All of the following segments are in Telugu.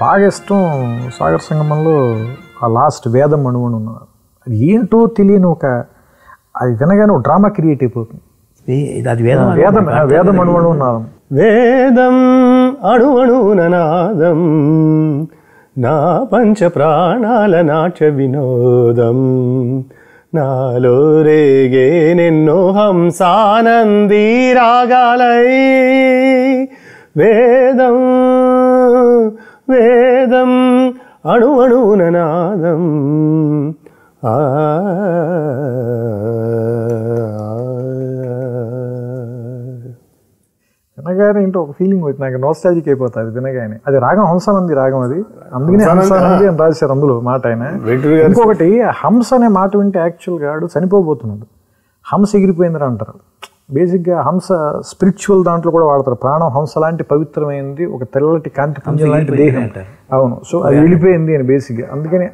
బాగా ఇష్టం సాగర సంగమంలో ఆ లాస్ట్ వేదం అణువును ఉన్నారు. అది ఏంటో తెలియని ఒక అది వినగానే ఒక డ్రామా క్రియేట్ అయిపోతుంది. అది వేదం వేదం అణువును ఉన్నారు. వేదం అణువణుననాదం నా పంచ ప్రాణాల నాట్య వినోదం నాలో రేగే నిన్నో హంసానందీ రాగాలై వేదం వేదం అణువణుననాదం వినగానే ఏంటో ఒక ఫీలింగ్ వచ్చి నాకు నోస్టాలజిక్ అయిపోతుంది వినగానే. అది రాగం హంసానంది రాగం, అది అందుకనే హంసానంది అని రాశారు అందులో మాట ఆయన. ఇంకొకటి హంస అనే మాట వింటే యాక్చువల్గా ఆడు చనిపోబోతున్నాడు, హంస ఎగిరిపోయిందని అంటారు. బేసిక్గా హంస స్పిరిచువల్ దాంట్లో కూడా వాడతారు. ప్రాణం హంస లాంటి పవిత్రమైనది, ఒక తెల్లటి కాంతి పుంజం లాంటి దేహం. అవును, సో అది వెళ్ళిపోయింది అని బేసిక్గా. అందుకని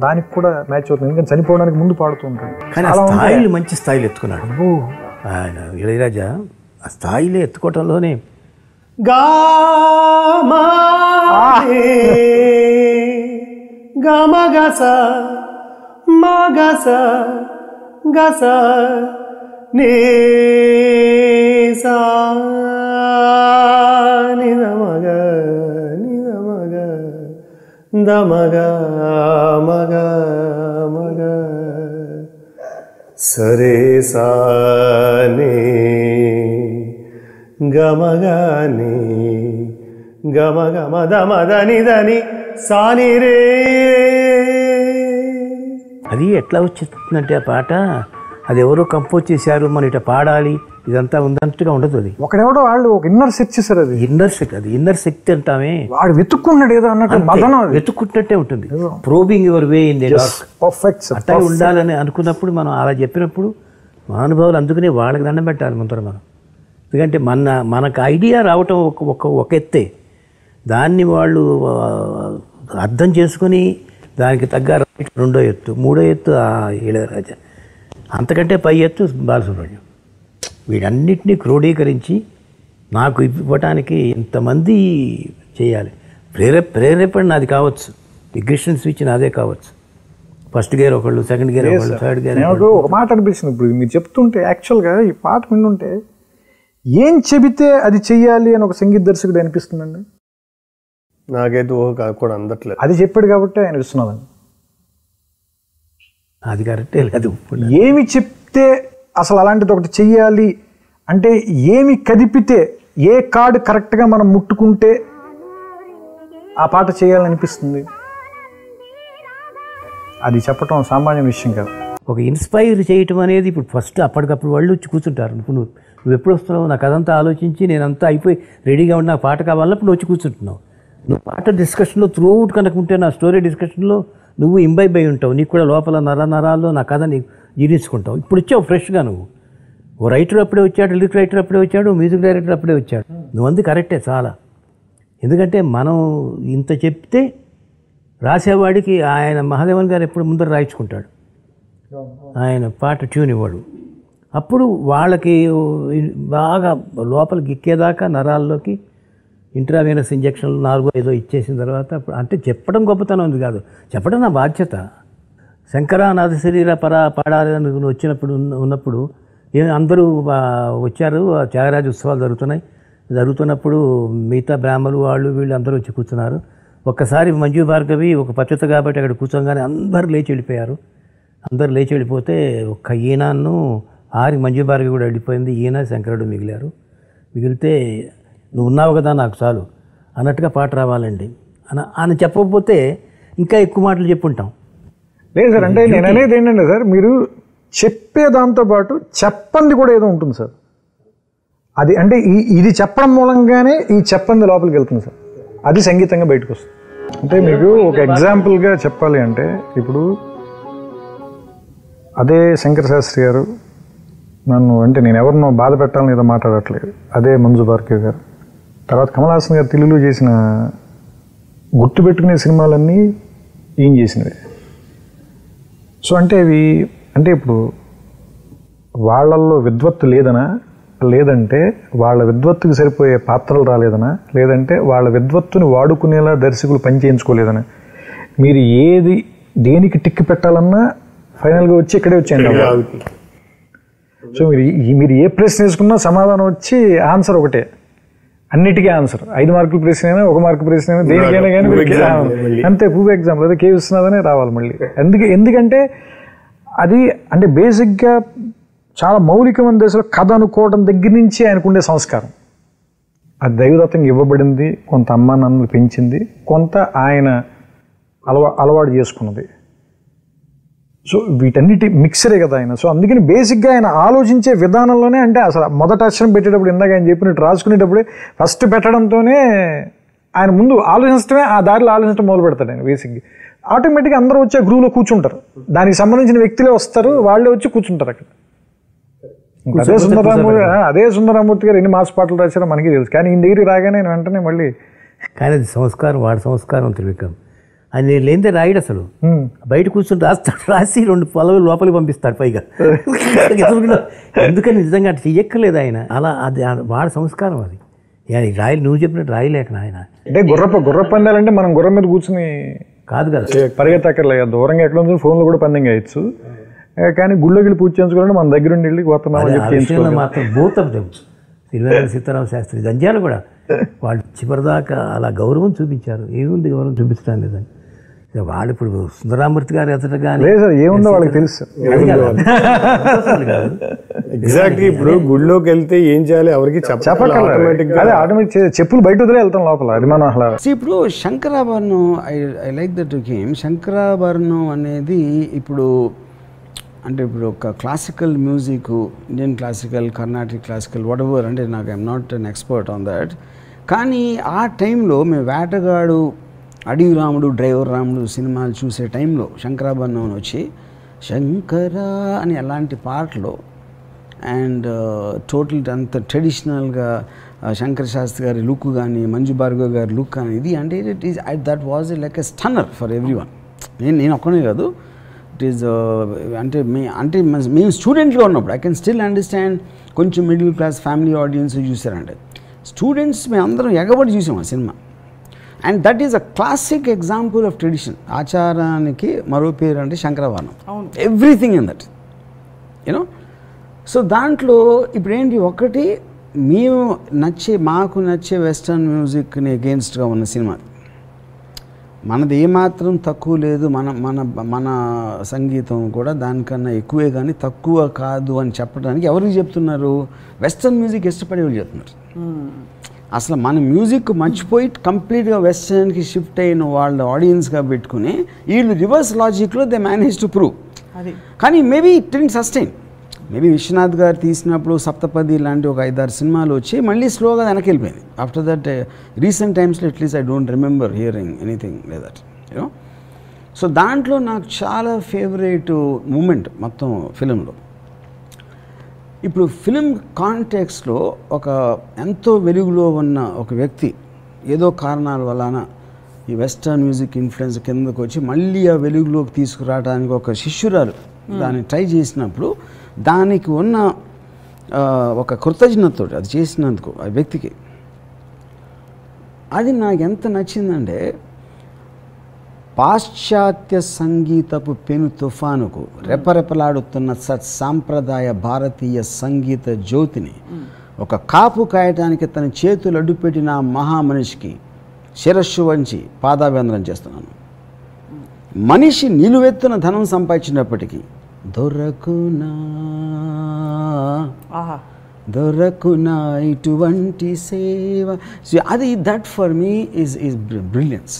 దానికి కూడా మ్యాచ్ అవుతుంది, ఎందుకంటే చనిపోవడానికి ముందు పాడుతూ ఉంటాడు. స్థాయిలు మంచి స్థాయిలు ఎత్తుకున్నాడు ఆయన ఇళయరాజా. ఆ స్థాయిలో ఎత్తుకోవటంలోనే గమగస మగస గస నీసా నిదమగ నిదమగ దమగ మగ మగ సరే సాని గమగని గమగ మద మదని దని సాని రే. అది ఎట్లా వచ్చేస్తుందంటే ఆ పాట అది ఎవరో కంపోజ్ చేశారు, మన ఇట పాడాలి ఇదంతా ఉందన్నట్టుగా ఉండదు. అది ఒకడెవడో వాళ్ళు ఒక ఇన్నర్ సెర్చ్ చేశారు. అది ఇన్నర్ శక్తి, అది ఇన్నర్ శక్తి అంటామే. వాడు వెతుక్కున్నాడు ఏదో అన్నట్టు, వెతుక్కుంటే ఉంటుంది. Probing your way in the dark. Perfect అట్లా ఉండాలని అనుకున్నప్పుడు మనం అలా చెప్పినప్పుడు మహానుభావులు అందుకనే వాళ్ళకి దండం పెట్టాలి ముందర మనం. ఎందుకంటే మనకు ఐడియా రావటం ఒక ఎత్తే, దాన్ని వాళ్ళు అర్థం చేసుకొని దానికి తగ్గ రెండో ఎత్తు, మూడో ఎత్తు ఆ ఇళయరాజా, అంతకంటే పై ఎత్తు బాలసుబ్రహ్మణ్యం. వీటన్నిటినీ క్రోడీకరించి నాకు ఇవ్వటానికి ఇంతమంది చేయాలి. ప్రేరేపణ నాది కావచ్చు, ఇగ్నిషన్ స్విచ్ నాదే కావచ్చు. ఫస్ట్ గేర్ ఒకళ్ళు, సెకండ్ గేర్ ఒకళ్ళు, థర్డ్ గేర్. ఒక మాట అనిపిస్తుంది ఇప్పుడు మీరు చెప్తుంటే, యాక్చువల్గా ఈ పాట వింటుంటే ఏం చెబితే అది చెయ్యాలి అని ఒక సంగీత దర్శకుడు అనిపిస్తుందండి. నాకైతే కూడా అందట్లేదు. అది చెప్పాడు కాబట్టి ఆయన విశ్వనాథన్. అది కరెక్టే లేదు. ఏమి చెప్తే అసలు అలాంటిది ఒకటి చెయ్యాలి అంటే, ఏమి కదిపితే, ఏ కార్డు కరెక్ట్గా మనం ముట్టుకుంటే ఆ పాట చేయాలని అనిపిస్తుంది, అది చెప్పటం సామాన్య విషయం కాదు. ఒక ఇన్స్పైర్ చేయటం అనేది ఇప్పుడు ఫస్ట్ అప్పటికప్పుడు వాళ్ళు వచ్చి కూర్చుంటారు. నువ్వు ఎప్పుడు వస్తున్నావు, నాకు అదంతా ఆలోచించి నేనంతా అయిపోయి రెడీగా ఉన్న పాట కావాలన్నప్పుడు వచ్చి కూర్చుంటున్నావు. నువ్వు పాట డిస్కషన్లో త్రూఅవుట్ కనుక ఉంటే, నా స్టోరీ డిస్కషన్లో నువ్వు ఇంబైబ్ అయి ఉంటావు. నీకు కూడా లోపల నరాల్లో నా కథ నీకు జీర్ణించుకుంటావు. ఇప్పుడు వచ్చావు ఫ్రెష్గా. నువ్వు ఓ రైటర్ అప్పుడే వచ్చాడు, లిరిక్ రైటర్ అప్పుడే వచ్చాడు, మ్యూజిక్ డైరెక్టర్ అప్పుడే వచ్చాడు. నువ్వు అంది కరెక్టే చాలా. ఎందుకంటే మనం ఇంత చెప్తే రాసేవాడికి ఆయన మహాదేవన్ గారు ఎప్పుడు ముందర రాయించుకుంటాడు, ఆయన పాట ట్యూన్ ఇవ్వడు. అప్పుడు వాళ్ళకి బాగా లోపలికి ఎక్కేదాకా నరాల్లోకి ఇంట్రావీనస్ ఇంజక్షన్లు 4-5 ఇచ్చేసిన తర్వాత, అంటే చెప్పడం గొప్పతనం ఉంది కాదు, చెప్పడం నా బాధ్యత. శంకరానాథ శరీర పాడాలి అని ఉన్నప్పుడు అందరూ వచ్చారు. త్యాగరాజ ఉత్సవాలు జరుగుతున్నప్పుడు మిగతా బ్రాహ్మణులు వాళ్ళు వీళ్ళు అందరూ వచ్చి కూర్చున్నారు. ఒక్కసారి మంజు భార్గవి ఒక పచ్చత కాబట్టి అక్కడ కూర్చోగానే అందరూ లేచి వెళ్ళిపోయారు. అందరూ లేచి వెళ్ళిపోతే ఒక్క ఈయనను మంజు భార్గవి కూడా వెళ్ళిపోయింది. ఈయన శంకరుడు మిగిలితే నువ్వు ఉన్నావు కదా నాకు చాలు అన్నట్టుగా పాట రావాలండి అని చెప్పకపోతే ఇంకా ఎక్కువ మాటలు చెప్పుంటాం. లేదు సార్, అంటే నేను అనేది ఏంటంటే సార్, మీరు చెప్పే దాంతోపాటు చెప్పంది కూడా ఏదో ఉంటుంది సార్. అది అంటే ఇది చెప్పడం మూలంగానే ఈ చెప్పంది లోపలికి వెళ్తుంది సార్, అది సంగీతంగా బయటకు వస్తుంది. అంటే మీకు ఒక ఎగ్జాంపుల్గా చెప్పాలి అంటే, ఇప్పుడు అదే శంకర శాస్త్రి గారు నన్ను, అంటే నేను ఎవరినో బాధ పెట్టాలని ఏదో మాట్లాడట్లేదు, అదే మంజు భార్గవి గారు, తర్వాత కమల్ హాసన్ గారు తెలుగులో చేసిన గుర్తుపెట్టుకునే సినిమాలన్నీ ఏం చేసినవి. సో అంటే ఇప్పుడు వాళ్ళల్లో విద్వత్తు లేదనా, లేదంటే వాళ్ళ విద్వత్తుకి సరిపోయే పాత్రలు రాలేదనా, లేదంటే వాళ్ళ విద్వత్తుని వాడుకునేలా దర్శకులు పని చేయించుకోలేదనా, మీరు ఏది దేనికి టిక్కి పెట్టాలన్నా ఫైనల్గా వచ్చి ఇక్కడే వచ్చేయండి. సో మీరు ఏ ప్రశ్న వేసుకున్నా సమాధానం వచ్చి ఆన్సర్ ఒకటే, అన్నిటికీ ఆన్సర్. 5 మార్కుల ప్రశ్న అయినా 1 మార్కు ప్రశ్న అయినా దేనికైనా కానీ అంతే. ప్రూఫ్ ఎగ్జాంపుల్ అదే కే విశ్వనాథనే రావాలి మళ్ళీ. ఎందుకంటే అది అంటే బేసిక్గా చాలా మౌలికమైన దశలో కథ అనుకోవడం దగ్గర నుంచి ఆయనకుండే సంస్కారం. అది దైవదత్తంగా ఇవ్వబడింది, కొంత అమ్మా నాన్నలు పెంచింది, కొంత ఆయన అలవాటు చేసుకున్నది. సో వీటన్నిటి మిక్సరే కదా ఆయన. సో అందుకని బేసిక్గా ఆయన ఆలోచించే విధానంలోనే, అంటే అసలు మొదట అక్షరం పెట్టేటప్పుడు ఇందాక ఆయన చెప్పినట్టు రాసుకునేటప్పుడే ఫస్ట్ పెట్టడంతోనే ఆయన ముందు ఆలోచించడమే, ఆ దారిలో ఆలోచించడం మొదలు పెడతాడు ఆయన. బేసిక్గా ఆటోమేటిక్గా అందరూ వచ్చి ఆ గ్రూవ్లో కూర్చుంటారు, దానికి సంబంధించిన వ్యక్తులే వస్తారు, వాళ్ళే వచ్చి కూర్చుంటారు అక్కడ. అదే సుందరరామూర్తి గారు ఎన్ని మాస్ పాటలు రాశారో మనకి తెలుసు, కానీ ఈయన దగ్గరికి రాగానే వెంటనే మళ్ళీ. కానీ అది సంస్కారం, వాడి సంస్కారం త్రివిక్రమ్. ఆయన లేనిదే రాయడు అసలు, బయట కూర్చొని రాస్తాడు, రాసి 2 పొలవులు లోపలికి పంపిస్తాడు పైగా. ఎందుకని నిజంగా అటు చెయ్యక్కర్లేదు ఆయన, అలా అది వాడి సంస్కారం అది. రాయలు నువ్వు చెప్పినట్టు రాయలేక ఆయన. అంటే గుర్ర పందాలంటే మనం గుర్రం మీద కూర్చుని కాదు కదా, పరిగెత్తక్కర్లేదు, దూరంగా ఎక్కడ ఉంది ఫోన్లో కూడా పందెం కాయచ్చు. కానీ గుళ్ళోకి వెళ్ళి పూజ చేయించుకోవాలంటే మన దగ్గర ఉండి వెళ్ళి విషయంలో మాత్రం భూతం తిరువేంద్ర సీతారామ శాస్త్రి జంధ్యాలు కూడా వాళ్ళు చివరిదాకా అలా గౌరవం చూపించారు. ఏముంది గౌరవం చూపించడం లేదని. వాళ్ళు ఇప్పుడు సుందరామూర్తి గారు ఎదుట కానీ ఏముందో వాళ్ళకి తెలుసు. ఎగ్జాక్ట్లీ ఇప్పుడు గుడిలోకి వెళ్తే ఏం చేయాలి ఎవరికి చెప్పక్కర్లేదు, ఆటోమేటిక్ చెప్పులు బయట వదిలే వెళ్తాం లోపల. అది మన ఇప్పుడు Shankarabharanam, I like that game. Shankarabharanam అనేది ఇప్పుడు అంటే ఇప్పుడు ఒక classical music, Indian classical, Carnatic classical, whatever, అంటే నాకు I'm not an expert on that. కానీ ఆ టైంలో మేము వేటగాడు, అడవి రాముడు, డ్రైవర్ రాముడు సినిమాలు చూసే టైంలో శంకరాభరణం వచ్చి శంకరా అని అలాంటి పాటలు అండ్ టోటల్ అంత ట్రెడిషనల్గా శంకర్ శాస్త్రి గారి లుక్ కానీ, మంజు భార్గవ్ గారి లుక్ కానీ, ఇది అంటే it is that was like a stunner for everyone. నేను ఒక్కనే కాదు, ఇట్ ఈస్ అంటే మేము స్టూడెంట్గా ఉన్నప్పుడు ఐ కెన్ స్టిల్ అండర్స్టాండ్. కొంచెం మిడిల్ క్లాస్ ఫ్యామిలీ ఆడియన్స్ చూసారంటే, స్టూడెంట్స్ మేము అందరం ఎగబడి చూసాం ఆ సినిమా. And that is a classic example of tradition. ఆచారానికి మరో పేరు అంటే Sankarabharanam, everything in that you know. So దాంట్లో ఇప్పుడు ఏంటి, ఒకటి మేము మాకు నచ్చే వెస్టర్న్ మ్యూజిక్ని అగెయిన్స్ట్గా ఉన్న సినిమా. మనది ఏమాత్రం తక్కువ లేదు, మన సంగీతం కూడా దానికన్నా ఎక్కువే కానీ తక్కువ కాదు అని చెప్పడానికి ఎవరికి చెప్తున్నారు? వెస్టర్న్ మ్యూజిక్ ఇష్టపడే వాళ్ళు చెప్తున్నారు. అసలు మన మ్యూజిక్ మర్చిపోయి కంప్లీట్గా వెస్టర్న్కి షిఫ్ట్ అయిన వాళ్ళ ఆడియన్స్గా పెట్టుకుని వీళ్ళు రివర్స్ లాజిక్లో దే మేనేజ్ టు ప్రూవ్. కానీ maybe it didn't sustain. Maybe Viswanath garu తీసినప్పుడు సప్తపది లాంటి ఒక 5-6 సినిమాలు వచ్చి మళ్ళీ స్లోగా వెనక్కి వెళ్ళిపోయింది. ఆఫ్టర్ దట్ రీసెంట్ టైమ్స్లో at least I don't remember hearing anything like that you know. So దాంట్లో నాకు చాలా ఫేవరెట్ మూమెంట్ మొత్తం ఫిలింలో. ఇప్పుడు ఫిలిం కాంటెక్స్లో ఒక ఎంతో వెలుగులో ఉన్న ఒక వ్యక్తి ఏదో కారణాల వలన ఈ వెస్టర్న్ మ్యూజిక్ ఇన్ఫ్లుయెన్స్ కిందకు వచ్చి మళ్ళీ ఆ వెలుగులోకి తీసుకురావడానికి ఒక శిష్యురాలు దాన్ని ట్రై చేసినప్పుడు దానికి ఉన్న ఒక కృతజ్ఞతతో అది చేసినందుకు ఆ వ్యక్తికి, అది నాకు ఎంత నచ్చిందంటే, పాశ్చాత్య సంగీతపు పెను తుఫానుకు రెపరెపలాడుతున్న సాంప్రదాయ భారతీయ సంగీత జ్యోతిని ఒక కాపు కాయటానికి తన చేతులు అడ్డుపెట్టిన మహామనిషికి శిరస్సు వంచి పాదాభివందనం చేస్తున్నాను. మనిషి నిలువెత్తున ధనం సంపాదించినప్పటికీ దొరకునా ఇటువంటి సేవ, అది that for me is brilliance.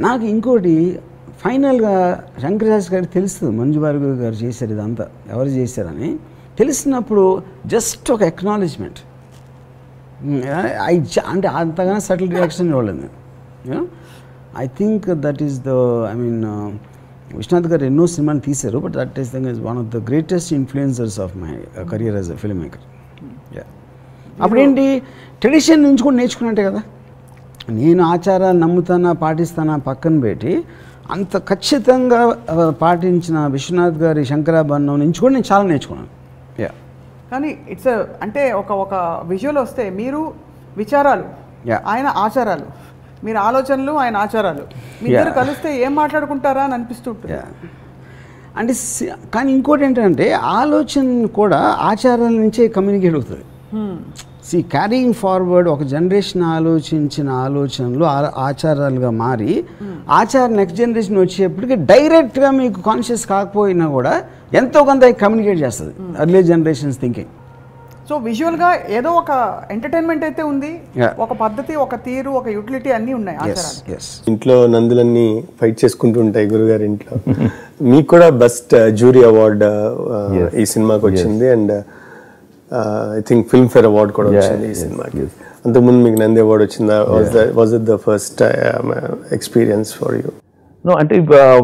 నాకు ఇంకోటి ఫైనల్గా శంకర్ శాస్త్రి గారికి తెలుస్తుంది మంజు భార్గవ్ గారు చేశారు ఇదంతా, ఎవరు చేశారని తెలిసినప్పుడు జస్ట్ ఒక ఎక్నాలెడ్జ్మెంట్, అంటే అంతగానో సటిల్ రియాక్షన్ ఇవ్వలేదు. I think that is the Viswanath garu ఎన్నో సినిమాలు తీశారు, but that is thing is one of the greatest influencers of my career as a filmmaker. అప్పుడేంటి, ట్రెడిషన్ నుంచి కూడా నేర్చుకున్నట్టే కదా. నేను ఆచారాలు నమ్ముతానా పాటిస్తానా పక్కన పెట్టి అంత ఖచ్చితంగా పాటించిన విశ్వనాథ్ గారి శంకరాభరణం నుంచి కూడా నేను చాలా నేర్చుకున్నాను. కానీ ఇట్స్ అంటే ఒక విజువల్ వస్తే మీరు విచారాలు, ఆయన ఆచారాలు, మీరు ఆలోచనలు, ఆయన ఆచారాలు, మీ ఇద్దరు కలిస్తే ఏం మాట్లాడుకుంటారా అని అనిపిస్తుంటుంది. అంటే కానీ ఇంకోటి ఏంటంటే ఆలోచన కూడా ఆచారాల నుంచే కమ్యూనికేట్ అవుతుంది. క్యారీయింగ్ ఫార్వర్డ్ ఒక జనరేషన్ ఆలోచించిన ఆలోచనలు ఆచారాలుగా మారి నెక్స్ట్ జనరేషన్ వచ్చేప్పటికి డైరెక్ట్గా మీకు కాన్షియస్ కాకపోయినా కూడా ఎంతో కొంత కమ్యూనికేట్ చేస్తుంది అర్లీ జనరేషన్స్ థింకింగ్. సో విజువల్గా ఏదో ఒక ఎంటర్టైన్మెంట్ అయితే ఉంది, ఒక పద్ధతి, ఒక తీరు, ఒక యూటిలిటీ అన్నీ ఉన్నాయి ఆచారాలు. ఇంట్లో నందులన్నీ ఫైట్ చేసుకుంటూ ఉంటాయి గురుగారి ఇంట్లో. మీకు కూడా బెస్ట్ జ్యూరీ అవార్డ్ ఈ సినిమాకి వచ్చింది, and I think Filmfare award కూడా వచ్చింది ఈ సినిమాకి. అంతకుముందు మీకు నంది అవార్డ్ వచ్చిందా? Was it the first experience for you? No, and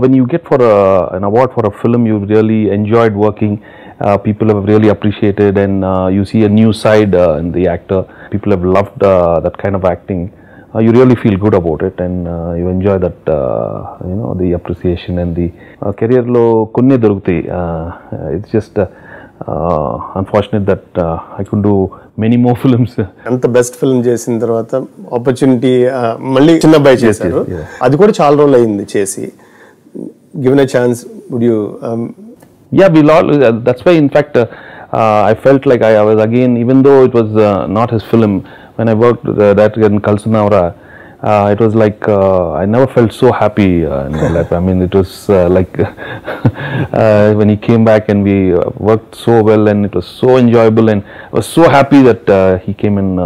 when you get for an award for a film, you really enjoyed working. People have really appreciated, and you see a new side in the actor. People have loved that kind of acting. You really feel good about it, and you enjoy that, the appreciation and the career lo kunne dorugutayi. It's just unfortunate that I couldn't do many more films. అంత బెస్ట్ ఫిల్మ్ చేసిన తర్వాత ఆపర్చునిటీ మళ్ళీ చిన్న అబ్బాయి చేశారు, అది కూడా చాలా రోజులు అయింది చేసి. Given a chance would you? Yeah, we'll all, that's why in fact I felt like I was again, even though it was not his film, when I worked that in Kalsunavara, it was like I never felt so happy in my life. I mean, it was like when he came back and we worked so well, and it was so enjoyable, and I was so happy that he came and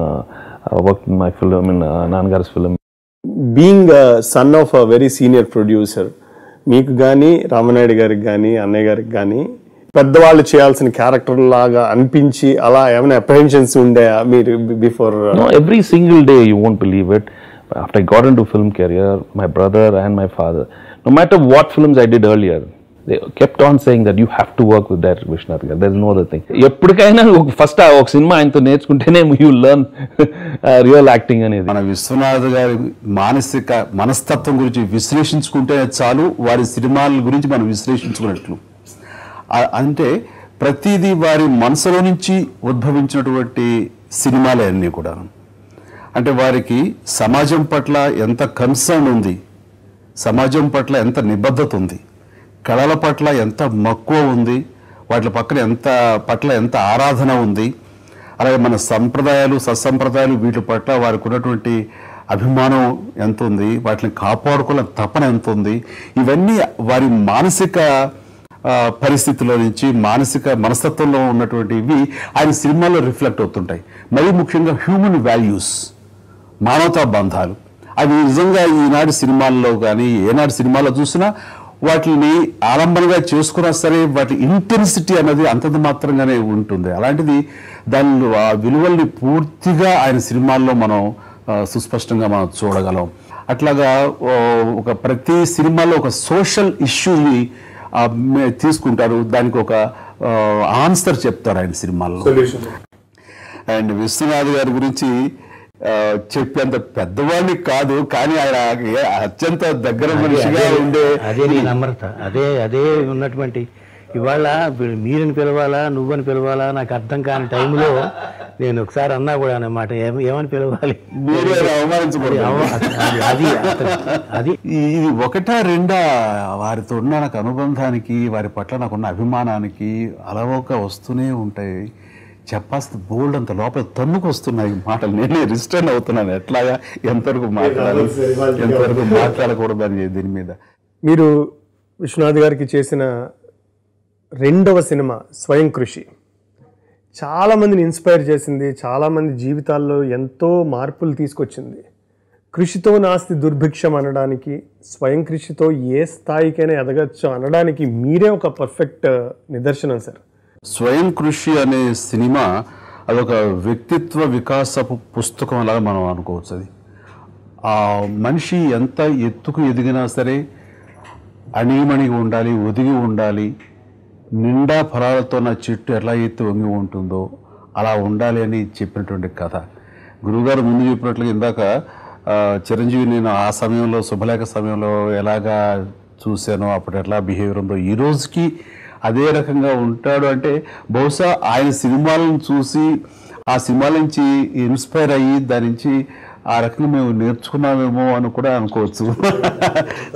worked in my film, in Nangar's film. Being a son of a very senior producer, మీకు కానీ రామనాయుడు గారికి కానీ అన్నయ్య గారికి కానీ పెద్దవాళ్ళు చేయాల్సిన క్యారెక్టర్ లాగా అనిపించి అలా ఏమైనా అప్రహెన్షన్స్ ఉండేయా మీరు before? No, every single day, you won't believe it. After I got into film career, my brother and my father, no matter what films I did earlier, they kept on saying that you have to work with that Vishwanath garu. There's no other thing. ఎప్పటికైనా ఫస్ట్ ఒక సినిమా ఆయనతో నేర్చుకుంటేనే యూ లెర్న్ రియల్ యాక్టింగ్ అనేది. మన విశ్వనాథ్ గారి మనస్తత్వం గురించి విశ్లేషించుకుంటే చాలు, వారి సినిమాల గురించి మనం విశ్లేషించుకున్నట్లు. అంటే ప్రతిదీ వారి మనసులో నుంచి ఉద్భవించినటువంటి సినిమాలే అన్నీ కూడా. అంటే వారికి సమాజం పట్ల ఎంత కన్సర్న్ ఉంది, సమాజం పట్ల ఎంత నిబద్ధత ఉంది, కళల పట్ల ఎంత మక్కువ ఉంది, వాటి పట్ల ఎంత ఆరాధన ఉంది, అలాగే మన సంప్రదాయాలు సత్సంప్రదాయాలు వీటి పట్ల వారికి ఉన్నటువంటి అభిమానం ఎంత ఉంది, వాటిని కాపాడుకోవాలని తపన ఎంత ఉంది, ఇవన్నీ వారి మానసిక పరిస్థితుల్లో నుంచి మనస్తత్వంలో ఉన్నటువంటివి ఆయన సినిమాల్లో రిఫ్లెక్ట్ అవుతుంటాయి. మరీ ముఖ్యంగా హ్యూమన్ వాల్యూస్, మానవతా బంధాలు, అవి నిజంగా ఈనాటి సినిమాల్లో కానీ ఏనాటి సినిమాల్లో చూసినా వాటిని ఆలంబనగా చేసుకున్నా సరే వాటి ఇంటెన్సిటీ అనేది అంతంత మాత్రంగానే ఉంటుంది. అలాంటిది దాని ఆ విలువల్ని పూర్తిగా ఆయన సినిమాల్లో మనం సుస్పష్టంగా మనం చూడగలం. అట్లాగా ప్రతి సినిమాలో ఒక సోషల్ ఇష్యూని తీసుకుంటారు, దానికి ఒక ఆన్సర్ చెప్తారు ఆయన సినిమాల్లో. అండ్ విశ్వనాథ్ గారి గురించి చెప్పేంత పెద్దవాడిని కాదు, కానీ ఆయన అత్యంత దగ్గర మనిషిగా ఉండే అదే నీ నమ్రత, అదే ఉన్నటువంటి. ఇవాళ మీరని పిలవాలా నువ్వని పిలవాలా నాకు అర్థం కాని టైంలో నేను ఒకసారి అన్నా కూడా అన్నమాట, ఏమని పిలవాలి, అది ఇది ఒకటా రెండా వారితో ఉన్న నాకు అనుబంధానికి, వారి పట్ల నాకున్న అభిమానానికి అలవోక వస్తూనే ఉంటాయి. చెప్పాల్సి బోల్డ్ అంత లోపల తన్నుకు వస్తున్నాయి మాటలు. నేనే రిస్టర్న్ అవుతున్నాను, ఎట్లాగా ఎంతవరకు మాట్లాడాలి ఎంతవరకు మాట్లాడకూడదు అని దీని మీద. మీరు విశ్వనాథ్ గారికి చేసిన రెండవ సినిమా స్వయం కృషి చాలామందిని ఇన్స్పైర్ చేసింది, చాలామంది జీవితాల్లో ఎంతో మార్పులు తీసుకొచ్చింది. కృషితో నాస్తి దుర్భిక్షం అనడానికి, స్వయం కృషితో ఏ స్థాయికైనా ఎదగచ్చు అనడానికి మీరే ఒక పర్ఫెక్ట్ నిదర్శనం సార్. స్వయం కృషి అనే సినిమా అదొక వ్యక్తిత్వ వికాసపు పుస్తకం అలాగా మనం అనుకోవచ్చు. అది ఆ మనిషి ఎంత ఎత్తుకు ఎదిగినా సరే అణిగిమణిగి ఉండాలి, ఒదిగి ఉండాలి, నిండా ఫలాలతో నా చెట్టు ఎలా ఎత్తి వంగి ఉంటుందో అలా ఉండాలి అని చెప్పినటువంటి కథ. గురువుగారు ముందు చెప్పినట్లుగా ఇందాక చిరంజీవి నేను ఆ సమయంలో శుభలేఖ సమయంలో ఎలాగా చూశానో, అప్పుడు ఎట్లా బిహేవియర్ ఉందో, ఈ రోజుకి అదే రకంగా ఉంటాడు అంటే బహుశా ఆయన సినిమాలను చూసి ఆ సినిమాల నుంచి ఇన్స్పైర్ అయ్యి దాని నుంచి ఆ రకంగా మేము నేర్చుకున్నామేమో అని కూడా అనుకోవచ్చు.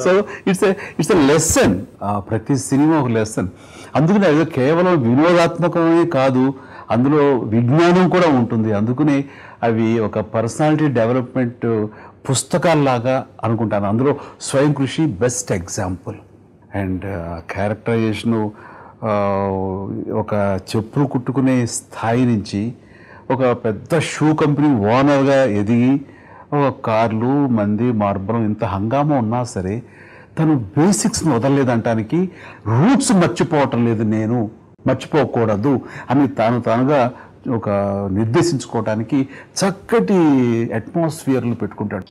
సో ఇట్స్ ఎ లెసన్, ప్రతి సినిమా ఒక లెసన్. అందుకనే అది కేవలం వినోదాత్మకమే కాదు, అందులో విజ్ఞానం కూడా ఉంటుంది. అందుకనే అవి ఒక పర్సనాలిటీ డెవలప్మెంట్ పుస్తకాల్లాగా అనుకుంటాను. అందులో స్వయం కృషి బెస్ట్ ఎగ్జాంపుల్. అండ్ క్యారెక్టరైజేషను ఒక చెప్పులు కుట్టుకునే స్థాయి నుంచి ఒక పెద్ద షూ కంపెనీ ఓనర్గా ఎదిగి ఒక కార్లు మంది మార్బలం ఇంత హంగామా ఉన్నా సరే తను బేసిక్స్ని వదలలేదంటానికి, రూట్స్ మర్చిపోవటం లేదు, నేను మర్చిపోకూడదు అని తానుగా ఒక నిర్దేశించుకోవడానికి చక్కటి అట్మాస్ఫియర్లు పెట్టుకుంటాడు.